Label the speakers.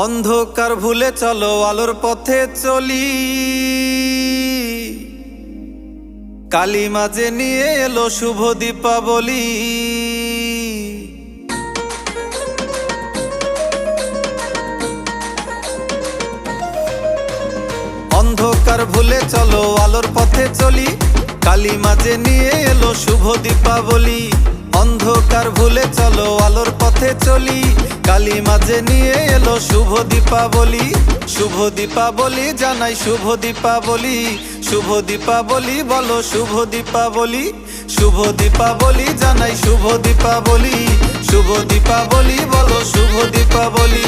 Speaker 1: অন্ধকার ভুলে চলো আলোর পথে চলি, কালী মাঝে নিয়ে এলো শুভ দীপাবলি। অন্ধকার ভুলে চলো আলোর পথে চলি, কালী মাঝে নিয়ে এলো শুভ দীপাবলি। অন্ধকার ভুলে চলো আলোর পথে চলি, কালী মাঝে নিয়ে এলো শুভ দীপাবলি। শুভ দীপাবলি জানাই শুভ দীপাবলি, শুভ দীপাবলি বলো শুভ দীপাবলি। শুভ দীপাবলি জানাই শুভ দীপাবলি, শুভ দীপাবলি বলো শুভ দীপাবলি।